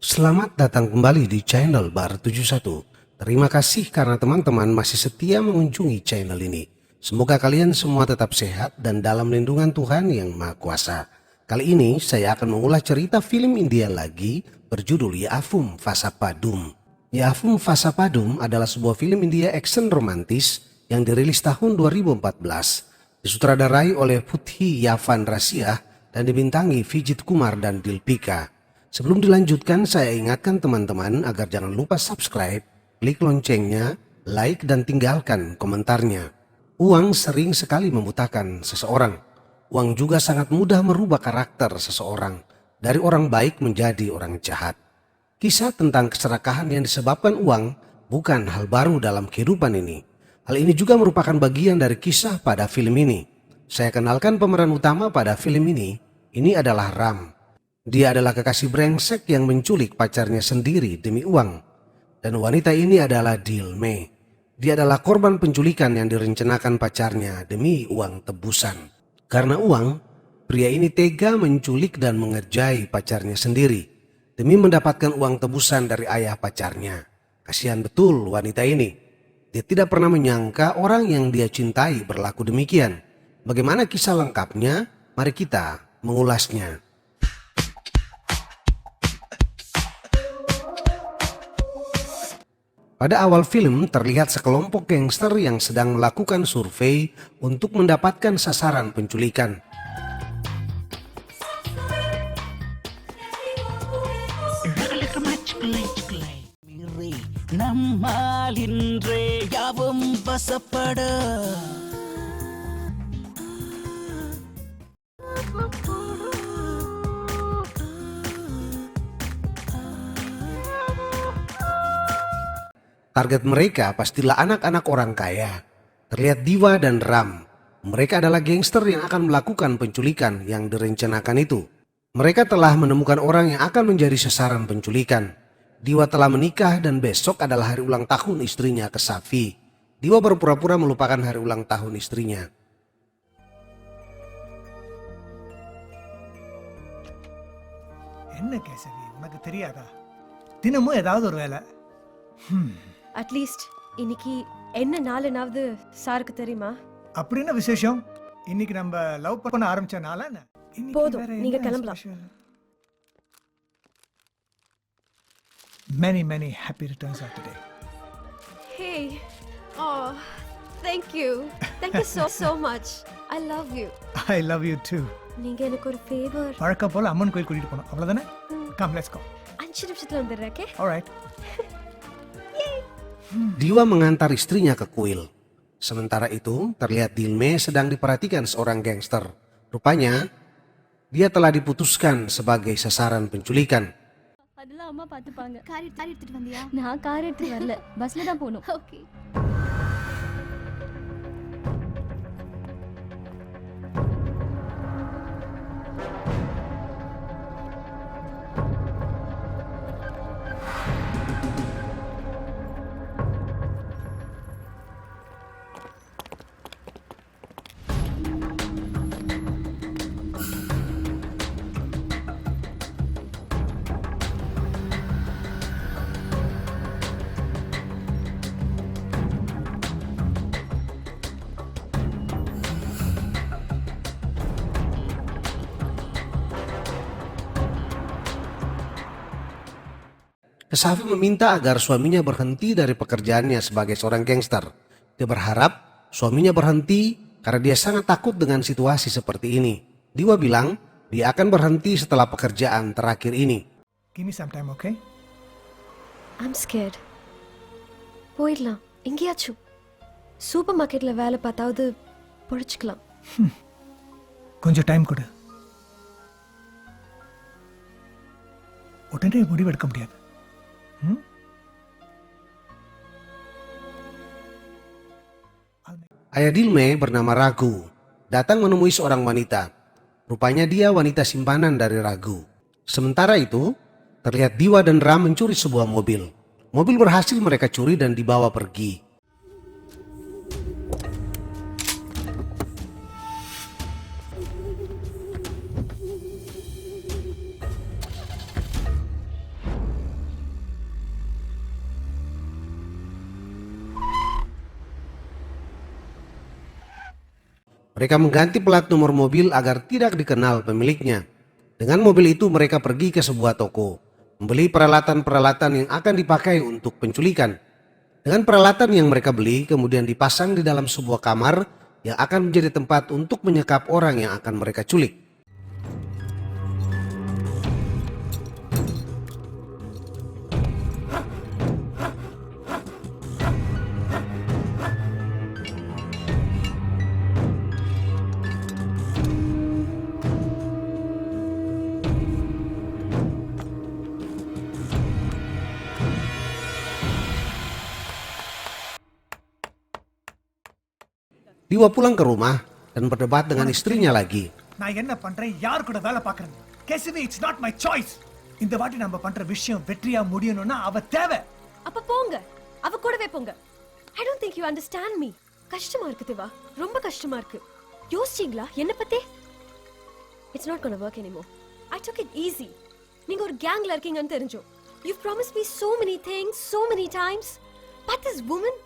Selamat datang kembali di channel Bar 71. Terima kasih karena teman-teman masih setia mengunjungi channel ini. Semoga kalian semua tetap sehat dan dalam lindungan Tuhan yang Maha Kuasa. Kali ini saya akan mengulas cerita film India lagi berjudul Yaafum Vasapadum. Yaafum Vasapadum adalah sebuah film India action romantis yang dirilis tahun 2014. Disutradarai oleh Putri Yavan Rasia dan dibintangi Vijit Kumar dan Dilpika. Sebelum dilanjutkan, saya ingatkan teman-teman agar jangan lupa subscribe, klik loncengnya, like, dan tinggalkan komentarnya. Uang sering sekali membutakan seseorang. Uang juga sangat mudah merubah karakter seseorang dari orang baik menjadi orang jahat. Kisah tentang keserakahan yang disebabkan uang bukan hal baru dalam kehidupan ini. Hal ini juga merupakan bagian dari kisah pada film ini. Saya kenalkan pemeran utama pada film ini. Ini adalah Ram. Dia adalah kekasih brengsek yang menculik pacarnya sendiri demi uang. Dan wanita ini adalah Dilme. Dia adalah korban penculikan yang direncanakan pacarnya demi uang tebusan. Karena uang, pria ini tega menculik dan mengerjai pacarnya sendiri demi mendapatkan uang tebusan dari ayah pacarnya. Kasihan betul wanita ini. Dia tidak pernah menyangka orang yang dia cintai berlaku demikian. Bagaimana kisah lengkapnya? Mari kita mengulasnya. Pada awal film terlihat sekelompok gangster yang sedang melakukan survei untuk mendapatkan sasaran penculikan. நம்மாலின்றே யாவும் வசப்பட Target mereka pastilah anak-anak orang kaya. Terlihat Diva dan Ram. Mereka adalah gangster yang akan melakukan penculikan yang direncanakan itu. Mereka telah menemukan orang yang akan menjadi sasaran penculikan. Diva telah menikah dan besok adalah hari ulang tahun istrinya ke Safi. Diva berpura-pura melupakan hari ulang tahun istrinya. என்ன கேசவி உனக்கு தெரியாதா தினமும் ஏதாவது ஒரு வேலை அட்லீஸ்ட் இன்னைக்கு என்ன நாளுனாவது சாருக்கு தெரியுமா? அப்படி என்ன விசேஷம் இன்னைக்கு நம்ம லவ் பண்ண ஆரம்பிச்ச நாளா என்ன இன்னைக்கு போதும், வேற நீங்க என்ன கிளம்பலாம். special? many happy returns of today. Hey, oh, thank you so much. I love you. I love you too. நீங்க எனக்கு ஒரு ஃபேவர். வழக்கம் போல அம்மன் கோயில் கூட்டிட்டு போனோம் அவ்வளவுதானே come let's go 5 நிமிஷத்துல வந்துடுறேன். Okay? all right Diva mengantar istrinya ke kuil. Sementara itu terlihat Dilme sedang diperhatikan seorang gangster. Rupanya dia telah diputuskan sebagai sasaran penculikan. அதெல்லாம் அம்மா பாத்துப்பாங்க. கார் எடுத்துட்டு வந்தியா? நான் கார் எடுத்து வரல, பஸ்ல தான் போகணும். Okay. Safi meminta agar suaminya berhenti dari pekerjaannya sebagai seorang gangster. Dia berharap suaminya berhenti karena dia sangat takut dengan situasi seperti ini. Diva bilang dia akan berhenti setelah pekerjaan terakhir ini. give me some time okay I'm scared. போயிடலாம். எங்கேயாச்சும் சூப்பர் மார்க்கெட்ல வேலை பார்த்தாவது பொழைச்சிக்கலாம். கொஞ்சம் டைம் கொடு உடனே முடிவெடுக்க முடியாது Ayah Dilme bernama Ragu datang menemui seorang wanita. Rupanya dia wanita simpanan dari Ragu. Sementara itu, terlihat Diva dan Ram mencuri sebuah mobil. Mobil berhasil mereka curi dan dibawa pergi. Mereka mengganti plat nomor mobil agar tidak dikenal pemiliknya. Dengan mobil itu mereka pergi ke sebuah toko, membeli peralatan-peralatan yang akan dipakai untuk penculikan. Dengan peralatan yang mereka beli kemudian dipasang di dalam sebuah kamar yang akan menjadi tempat untuk menyekap orang yang akan mereka culik. Diwa pulang ke rumah dan berdebat dengan istrinya lagi. நான் என்ன பண்றேன், யார் கூட வேலை பார்க்கறேன்? Kesavi, it's not my choice. இந்த வாட்டி நம்ம பண்ற விஷயம் வெற்றியா முடியணும்னா அவ தேவை. அப்ப போங்க, அவ கூடவே போங்க. I don't think you understand me. கஷ்டமா இருக்கு தேவா, ரொம்ப கஷ்டமா இருக்கு. யோசிச்சீங்களா என்ன பத்தி? It's not gonna work anymore. I took it easy. நீங்க ஒரு கேங்ல இருக்கீங்கன்னு தெரிஞ்சோம். You've promised me so many things, so many times. But this woman,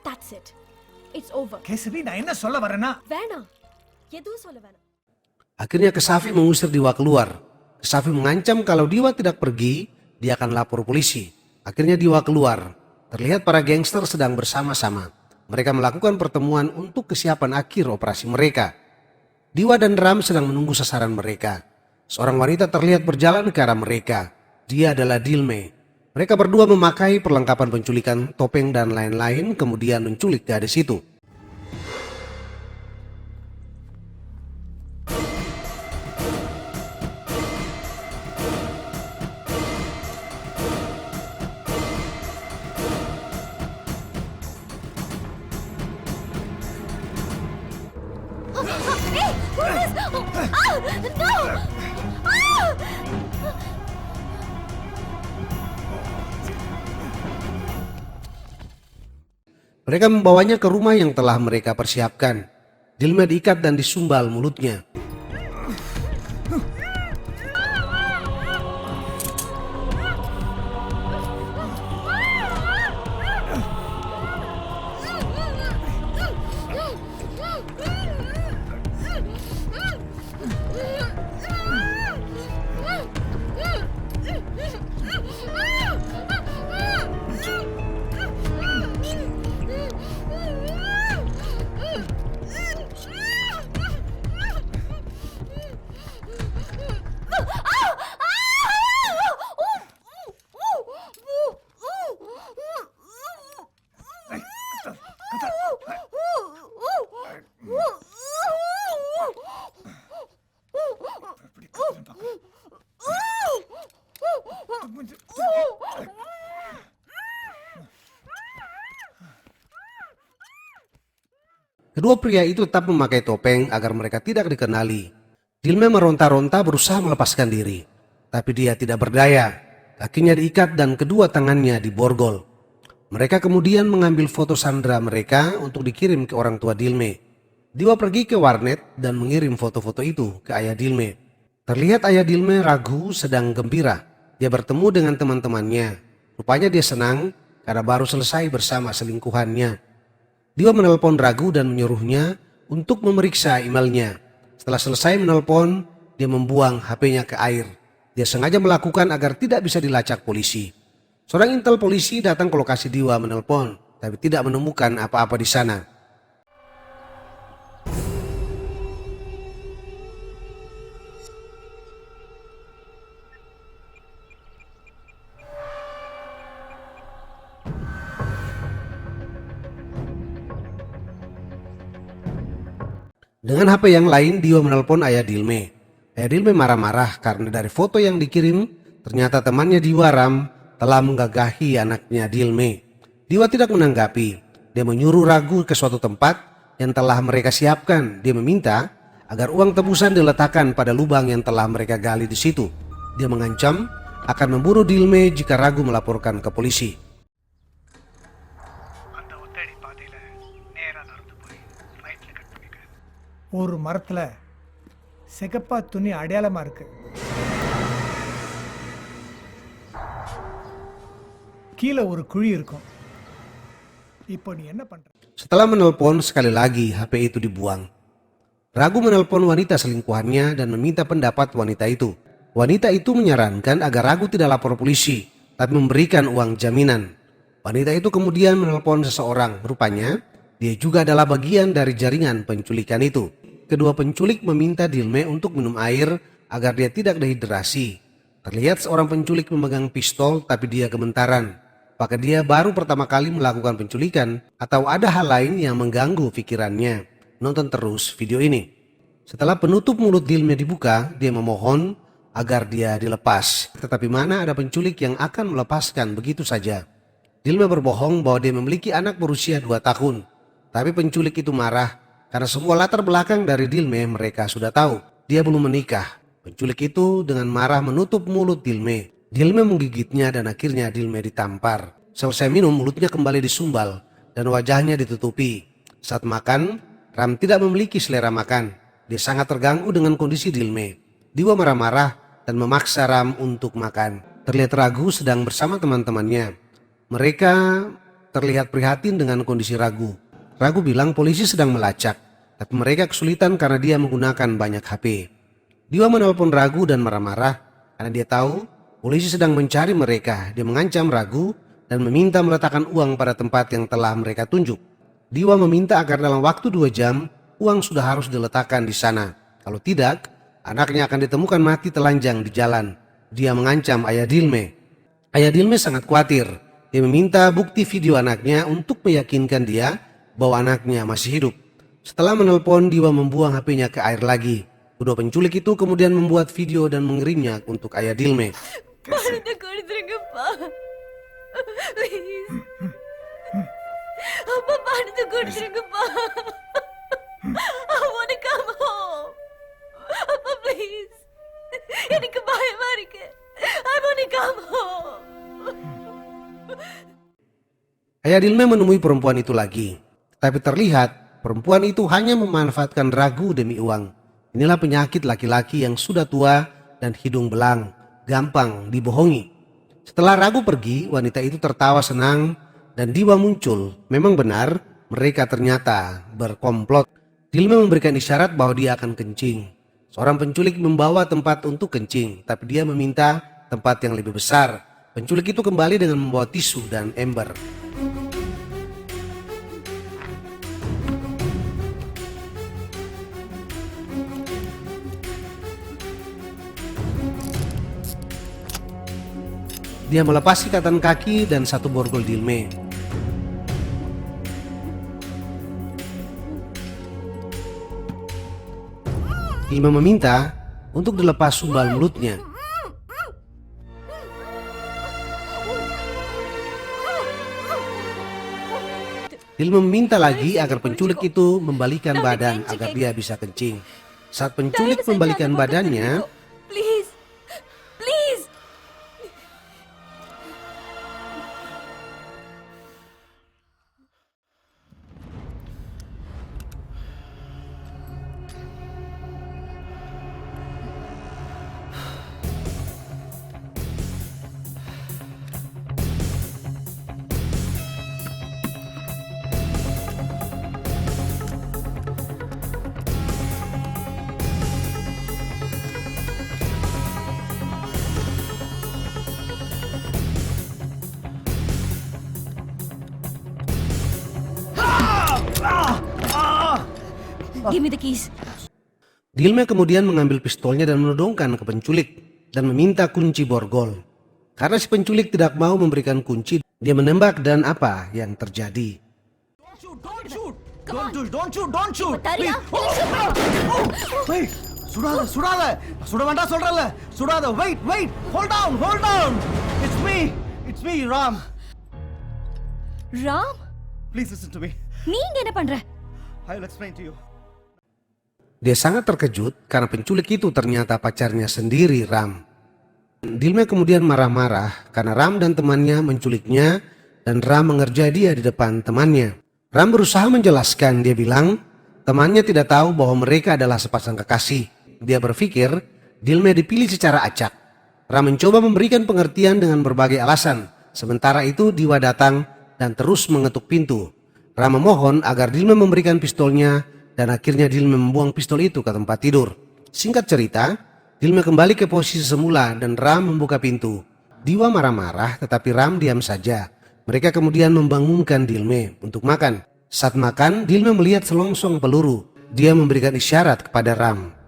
that's it. It's over. Kesavi, நான் என்ன சொல்ல வரேன்னா, வேணாம், எதுவும் சொல்ல வேணாம். Akhirnya Kesafi mengusir Diwa keluar. Kesafi mengancam kalau Diwa tidak pergi, dia akan lapor polisi. Akhirnya Diwa keluar. Terlihat para gangster sedang bersama-sama. Mereka melakukan pertemuan untuk kesiapan akhir operasi mereka. Diwa dan Ram sedang menunggu sasaran mereka. Seorang wanita terlihat berjalan ke arah mereka. Dia adalah Dilme. Mereka berdua memakai perlengkapan penculikan, topeng dan lain-lain, kemudian menculik gadis itu. Mereka membawanya ke rumah yang telah mereka persiapkan. Dilme diikat dan disumbal mulutnya. Kedua pria itu tetap memakai topeng agar mereka tidak dikenali. Dilme meronta-ronta berusaha melepaskan diri, tapi dia tidak berdaya. Kakinya diikat dan kedua tangannya diborgol. Mereka kemudian mengambil foto sandera mereka untuk dikirim ke orang tua Dilme. Diwa pergi ke warnet dan mengirim foto-foto itu ke ayah Dilme. Terlihat ayah Dilme ragu sedang gembira. Dia bertemu dengan teman-temannya. Rupanya dia senang karena baru selesai bersama selingkuhannya. Diwa menelpon Ragu dan menyuruhnya untuk memeriksa emailnya. Setelah selesai menelpon, dia membuang HP-nya ke air. Dia sengaja melakukan agar tidak bisa dilacak polisi. Seorang intel polisi datang ke lokasi Diwa menelpon, tapi tidak menemukan apa-apa di sana. Dengan HP yang lain, Diwa menelpon ayah Dilme. Ayah Dilme marah-marah karena dari foto yang dikirim, ternyata temannya Diwa, Ram, telah menggagahi anaknya Dilme. Diwa tidak menanggapi. Dia menyuruh Ragu ke suatu tempat yang telah mereka siapkan. Dia meminta agar uang tebusan diletakkan pada lubang yang telah mereka gali di situ. Dia mengancam akan membunuh Dilme jika Ragu melaporkan ke polisi. ஒரு மரத்துல சிகப்பா துணி அடையாளமா இருக்கு. கீழே ஒரு குழி இருக்கும். இப்போ நீ என்ன பண்ற? Setelah menelpon sekali lagi, HP itu dibuang. Ragu menelpon wanita selingkuhannya dan meminta pendapat wanita itu. Wanita itu menyarankan agar Ragu tidak lapor polisi, tapi memberikan uang jaminan. Wanita itu kemudian menelpon seseorang. Rupanya, dia juga adalah bagian dari jaringan penculikan itu. Kedua penculik meminta Dilme untuk minum air agar dia tidak dehidrasi. Terlihat seorang penculik memegang pistol tapi dia gemetaran. Apakah dia baru pertama kali melakukan penculikan atau ada hal lain yang mengganggu pikirannya? Nonton terus video ini. Setelah penutup mulut Dilme dibuka, dia memohon agar dia dilepas. Tetapi mana ada penculik yang akan melepaskan begitu saja. Dilme berbohong bahwa dia memiliki anak berusia 2 tahun. Tapi penculik itu marah karena semua latar belakang dari Dilme mereka sudah tahu. Dia belum menikah. Penculik itu dengan marah menutup mulut Dilme. Dilme menggigitnya dan akhirnya Dilme ditampar. Selesai minum, mulutnya kembali disumbal dan wajahnya ditutupi. Saat makan, Ram tidak memiliki selera makan. Dia sangat terganggu dengan kondisi Dilme. Diwa marah-marah dan memaksa Ram untuk makan. Terlihat Ragu sedang bersama teman-temannya. Mereka terlihat prihatin dengan kondisi Ragu. Ragu bilang polisi sedang melacak, tapi mereka kesulitan karena dia menggunakan banyak HP. Diwa menelpon Ragu dan marah-marah karena dia tahu polisi sedang mencari mereka. Dia mengancam Ragu dan meminta meletakkan uang pada tempat yang telah mereka tunjuk. Diwa meminta agar dalam waktu 2 jam uang sudah harus diletakkan di sana. Kalau tidak, anaknya akan ditemukan mati telanjang di jalan. Dia mengancam ayah Dilme. Ayah Dilme sangat khawatir. Dia meminta bukti video anaknya untuk meyakinkan dia bahwa anaknya masih hidup. Setelah menelpon, Diwa membuang HP-nya ke air lagi. Kedua penculik itu kemudian membuat video dan mengirimnya untuk ayah Dilme. Paano ko pa? Please. Apa paano ko pa? I wanna come home. Apa please. Ini kebahay Marike. I wanna come home. Ayah Dilme menemui perempuan itu lagi. Tapi terlihat perempuan itu hanya memanfaatkan Ragu demi uang. Inilah penyakit laki-laki yang sudah tua dan hidung belang, gampang dibohongi. Setelah Ragu pergi, wanita itu tertawa senang dan Diwa muncul. Memang benar, mereka ternyata berkomplot. Dilme memberikan isyarat bahwa dia akan kencing. Seorang penculik membawa tempat untuk kencing, tapi dia meminta tempat yang lebih besar. Penculik itu kembali dengan membawa tisu dan ember. Dia melepas ikatan kaki dan 1 borgol Dilme. Dilme meminta untuk dilepas sumbal mulutnya. Dilme meminta lagi agar penculik itu membalikan badan agar dia bisa kencing. Saat penculik membalikan badannya, Please. Please. Give me the keys. Dilme kemudian mengambil pistolnya dan menodongkan ke penculik dan meminta kunci borgol. Karena si penculik tidak mau memberikan kunci, dia menembak dan apa yang terjadi? Don't shoot. Tariya, Wait. சுடாத சுட வேண்டாம் சொல்றல சுடாத wait hold down it's me Ram. Ram, Please listen to me. நீங்க என்ன பண்ற? I will explain to you. Dia sangat terkejut karena penculik itu ternyata pacarnya sendiri, Ram. Dilme kemudian marah-marah karena Ram dan temannya menculiknya dan Ram mengerjai dia di depan temannya. Ram berusaha menjelaskan, dia bilang temannya tidak tahu bahwa mereka adalah sepasang kekasih. Dia berpikir Dilme dipilih secara acak. Ram mencoba memberikan pengertian dengan berbagai alasan. Sementara itu Diwa datang dan terus mengetuk pintu. Ram memohon agar Dilme memberikan pistolnya dan akhirnya Dilme membuang pistol itu ke tempat tidur. Singkat cerita, Dilme kembali ke posisi semula dan Ram membuka pintu. Diwa marah-marah tetapi Ram diam saja. Mereka kemudian membangunkan Dilme untuk makan. Saat makan, Dilme melihat selongsong peluru. Dia memberikan isyarat kepada Ram.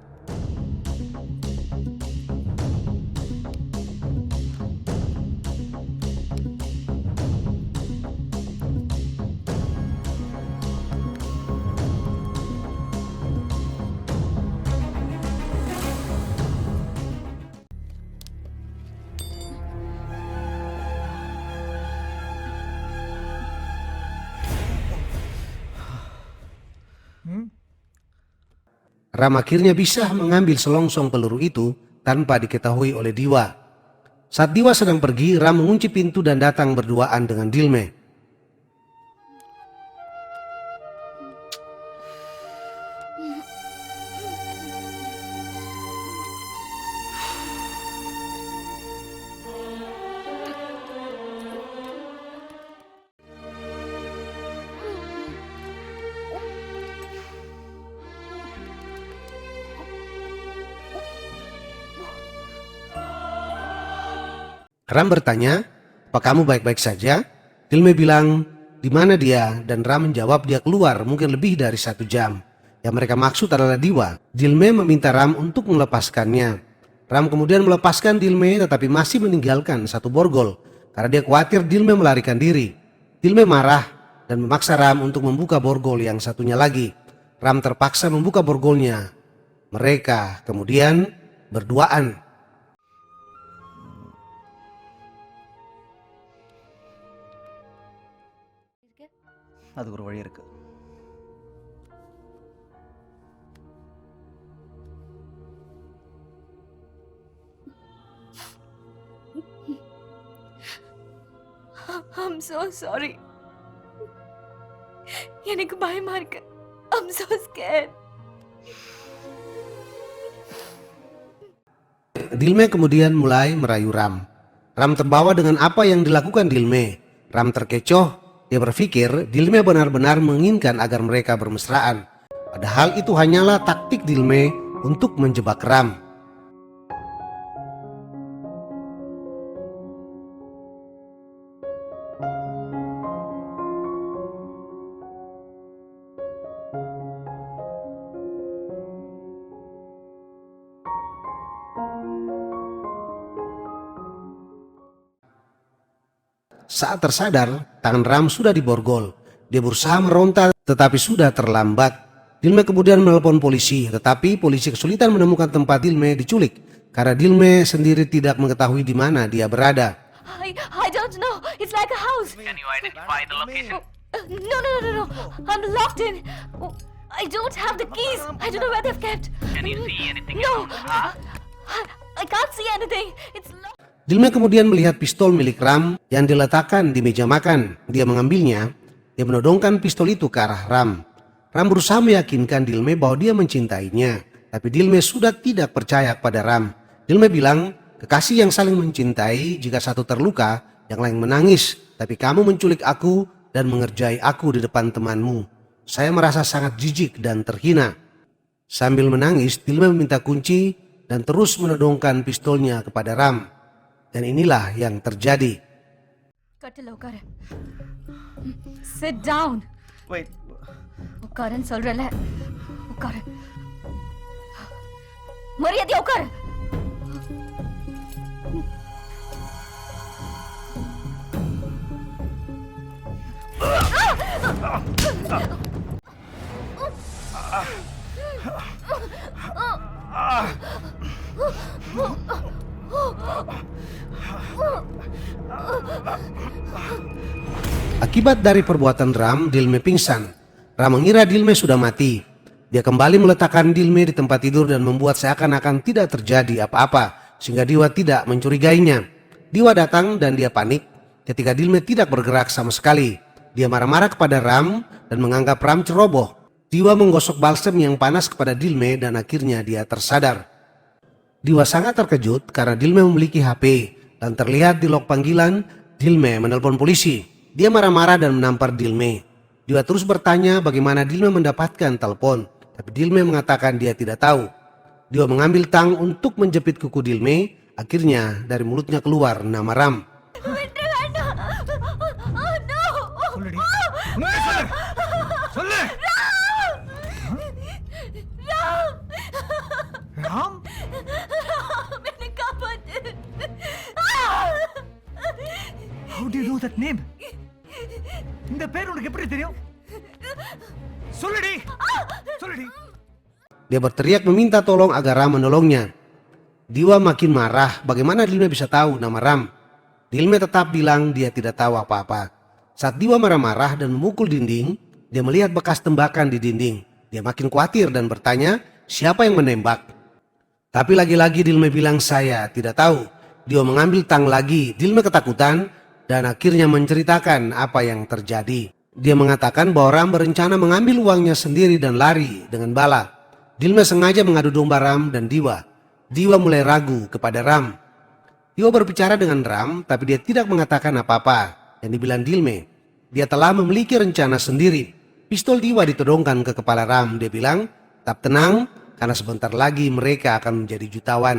Ram akhirnya bisa mengambil selongsong peluru itu tanpa diketahui oleh Diwa. Saat Diwa sedang pergi, Ram mengunci pintu dan datang berduaan dengan Dilme. Ram bertanya, "Apa kamu baik-baik saja?" Dilme bilang, "Di mana dia?" Dan Ram menjawab dia keluar mungkin lebih dari 1 jam. Yang mereka maksud adalah Diwa. Dilme meminta Ram untuk melepaskannya. Ram kemudian melepaskan Dilme tetapi masih meninggalkan 1 borgol karena dia khawatir Dilme melarikan diri. Dilme marah dan memaksa Ram untuk membuka borgol yang satunya lagi. Ram terpaksa membuka borgolnya. Mereka kemudian berduaan. அதுக்கு ஒரு வழி இருக்கு. I'm so sorry. எனக்கு பயமா இருக்கு. I'm so scared. Dilme kemudian mulai merayu Ram. Ram terbawa dengan apa yang dilakukan Dilme. Ram terkecoh. Dia berpikir Dilme benar-benar menginginkan agar mereka bermesraan. Padahal itu hanyalah taktik Dilme untuk menjebak Ram. Saat tersadar, tangan Ram sudah diborgol. Dia berusaha meronta tetapi sudah terlambat. Dilme kemudian menelpon polisi, tetapi polisi kesulitan menemukan tempat Dilme diculik karena Dilme sendiri tidak mengetahui di mana dia berada. I don't know. It's like a house. Can you identify the location? No. I'm locked in. Oh, I don't have the keys. I don't know where they've kept. Can you see anything No. else? I can't see anything. It's locked. Dilme kemudian melihat pistol milik Ram yang diletakkan di meja makan. Dia mengambilnya. Dia menodongkan pistol itu ke arah Ram. Ram berusaha meyakinkan Dilme bahwa dia mencintainya. Tapi Dilme sudah tidak percaya kepada Ram. Dilme bilang, "Kekasih yang saling mencintai, jika satu terluka, yang lain menangis. Tapi kamu menculik aku dan mengerjai aku di depan temanmu. Saya merasa sangat jijik dan terhina." Sambil menangis, Dilme meminta kunci dan terus menodongkan pistolnya kepada Ram. Dan inilah yang terjadi. கட்டில உட்காரு. Sit down. Wait. உட்காருன்னு சொல்றல. உட்காரு. மரியாதையா உட்காரு. Akibat dari perbuatan Ram, Dilme pingsan. Ram mengira Dilme sudah mati. Dia kembali meletakkan Dilme di tempat tidur dan membuat seakan-akan tidak terjadi apa-apa, sehingga Diwa tidak mencurigainya. Diwa datang dan dia panik ketika Dilme tidak bergerak sama sekali. Dia marah-marah kepada Ram dan menganggap Ram ceroboh. Diwa menggosok balsem yang panas kepada Dilme dan akhirnya dia tersadar. Diwa sangat terkejut karena Dilme memiliki HP dan terlihat di log panggilan Dilme menelpon polisi. Dia marah-marah dan menampar Dilme. Diwa terus bertanya bagaimana Dilme mendapatkan telepon. Tapi Dilme mengatakan dia tidak tahu. Diwa mengambil tang untuk menjepit kuku Dilme. Akhirnya dari mulutnya keluar nama Ram. வெற்றி வேண்டாம். Oh no. சொல்லுடி உண்மையை சொல்லு சொல்லு ராம் என்னை காப்பாத்து. how do you know that name இந்த பேர் உனக்கு எப்படி தெரியும் சொல்லுடி சொல்லுடி. Dia berteriak meminta tolong agar Ram menolongnya. Diwa makin marah, bagaimana Dilme bisa tahu nama Ram. Dilme tetap bilang dia tidak tahu apa-apa. Saat Diwa marah-marah dan memukul dinding, dia melihat bekas tembakan di dinding. Dia makin khawatir dan bertanya siapa yang menembak. Tapi lagi-lagi Dilme bilang saya tidak tahu. Diwa mengambil tang lagi. Dilme ketakutan dan akhirnya menceritakan apa yang terjadi. Dia mengatakan bahwa Ram berencana mengambil uangnya sendiri dan lari dengan bala. Dilme sengaja mengadu domba Ram dan Diwa. Diwa mulai ragu kepada Ram. Diwa berbicara dengan Ram, tapi dia tidak mengatakan apa-apa. Yang dibilang Dilme, dia telah memiliki rencana sendiri. Pistol Diwa ditodongkan ke kepala Ram. Dia bilang, tetap tenang, karena sebentar lagi mereka akan menjadi jutawan.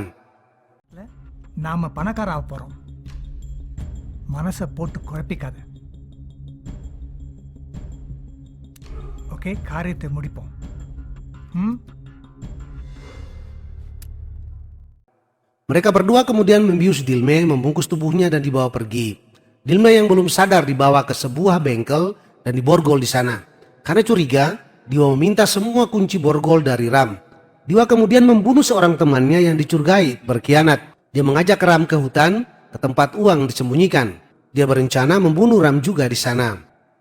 நாம பணக்கார ஆக போறோம் மனசை போட்டு குழப்பிக்காத ஓகே காரியத்தை முடிப்போம் Mereka berdua kemudian membius Dilme, membungkus tubuhnya dan dibawa pergi. Dilme yang belum sadar dibawa ke sebuah bengkel dan diborgol di sana. Karena curiga, Diwa meminta semua kunci borgol dari Ram. Diwa kemudian membunuh seorang temannya yang dicurigai berkhianat. Dia mengajak Ram ke hutan, ke tempat uang disembunyikan. Dia berencana membunuh Ram juga di sana.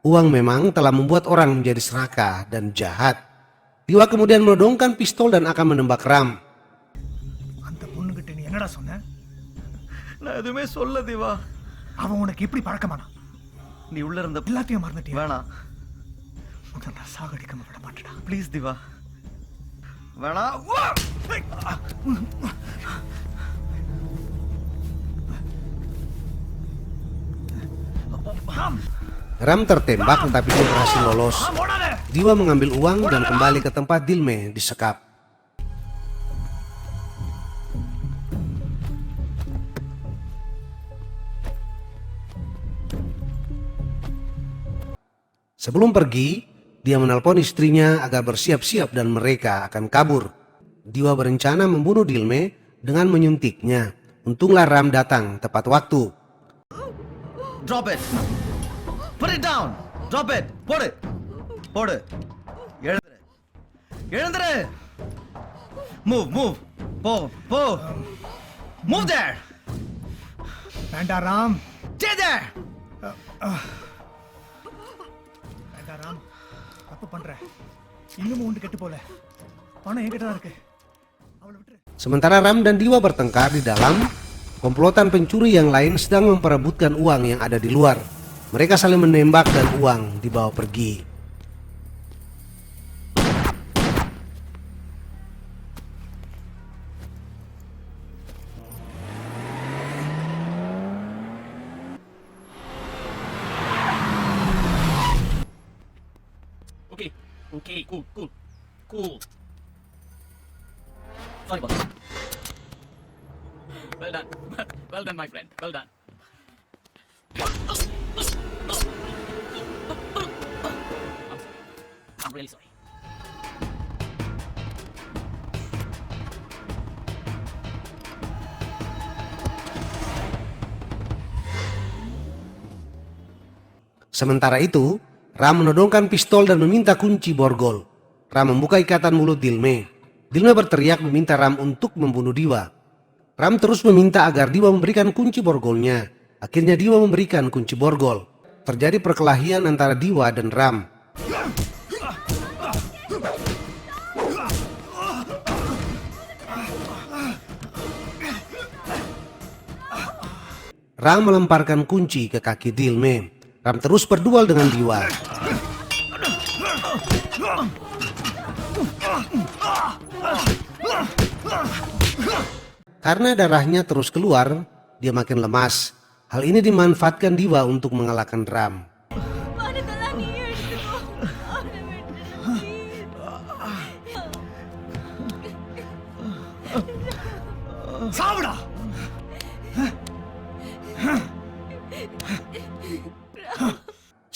Uang memang telah membuat orang menjadi serakah dan jahat. Diwa kemudian menodongkan pistol dan akan menembak Ram. அந்த பொண்ணுகிட்ட நீ என்னடா சொன்ன நான் எதுவுமே சொல்ல திவா. அவன் உனக்கு எப்படி பழக்கமானா நீ உள்ள இருந்த எல்லாத்தையும் மறந்துட்டியா வேணாம் உன்னை நான் சாகடிக்காம விட மாட்டேடா ப்ளீஸ் திவா வேணாம். Ram tertembak tetapi dia berhasil lolos. Diwa mengambil uang dan kembali ke tempat Dilme disekap. Sebelum pergi, dia menelpon istrinya agar bersiap-siap dan mereka akan kabur. Diwa berencana membunuh Dilme dengan menyuntiknya. Untunglah Ram datang tepat waktu. Drop it. Put it down. Drop it. போடு போடு. எழுந்துரு எழுந்துரு. Move. போ. Move there. வேண்டாம் Ram Stay there. வேண்டாம் ராம் தப்பு பண்ற இன்னும் உண்டு கெட்டு போல பணம் என்கிட்ட தான் இருக்கு அவளை விட்டுரு. Sementara Ram dan Diwa bertengkar di dalam, komplotan pencuri yang lain sedang memperebutkan uang yang ada di luar. Mereka saling menembak dan uang dibawa pergi. Okay, cool. Sorry boss. Well done, my friend. Well done. I'm really sorry. Sementara itu, Ram menodongkan pistol dan meminta kunci borgol. Ram membuka ikatan mulut Dilme. Dilme berteriak meminta Ram untuk membunuh Diwa. Ram terus meminta agar Diwa memberikan kunci borgolnya. Akhirnya Diwa memberikan kunci borgol. Terjadi perkelahian antara Diwa dan Ram. Ram melemparkan kunci ke kaki Dilme. Ram terus berduel dengan Diwa. Karena darahnya terus keluar, dia makin lemas. Hal ini dimanfaatkan Diwa untuk mengalahkan Ram. பணத்தெல்லாம் நீ எடுத்துக்கோ. அவனை விட்டுடு, please.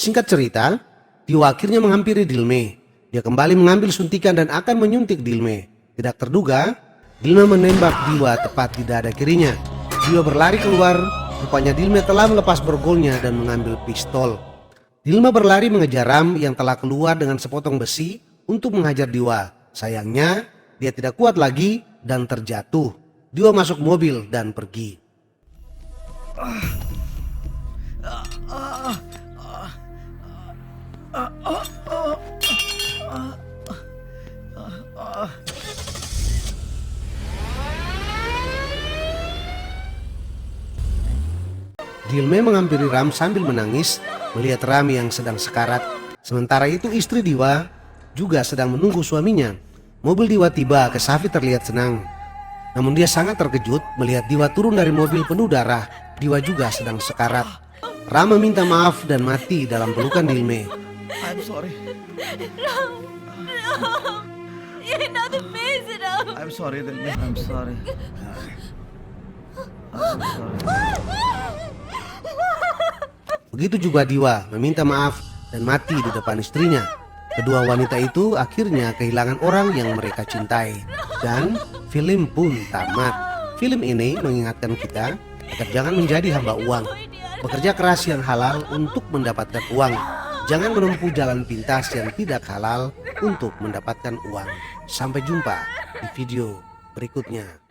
Singkat cerita, Diwa akhirnya menghampiri Dilme. Dia kembali mengambil suntikan dan akan menyuntik Dilme. Tidak terduga, Dilme menembak Diwa tepat di dada kirinya. Diwa berlari keluar, rupanya Dilme telah melepas borgolnya dan mengambil pistol. Dilme berlari mengejar Ram yang telah keluar dengan sepotong besi untuk menghajar Diwa. Sayangnya, dia tidak kuat lagi dan terjatuh. Diwa masuk mobil dan pergi. Dilme menghampiri Ram sambil menangis melihat Ram yang sedang sekarat. Sementara itu istri Diwa juga sedang menunggu suaminya. Mobil Diwa tiba, Kesavi terlihat senang. Namun dia sangat terkejut melihat Diwa turun dari mobil penuh darah. Diwa juga sedang sekarat. Ram meminta maaf dan mati dalam pelukan Dilme. I'm sorry. You're not the face it up. I'm sorry, Dilme. I'm sorry. I'm sorry. Begitu juga Diwa meminta maaf dan mati di depan istrinya. Kedua wanita itu akhirnya kehilangan orang yang mereka cintai. Dan film pun tamat. Film ini mengingatkan kita agar jangan menjadi hamba uang. Bekerja keras yang halal untuk mendapatkan uang. Jangan menempuh jalan pintas yang tidak halal untuk mendapatkan uang. Sampai jumpa di video berikutnya.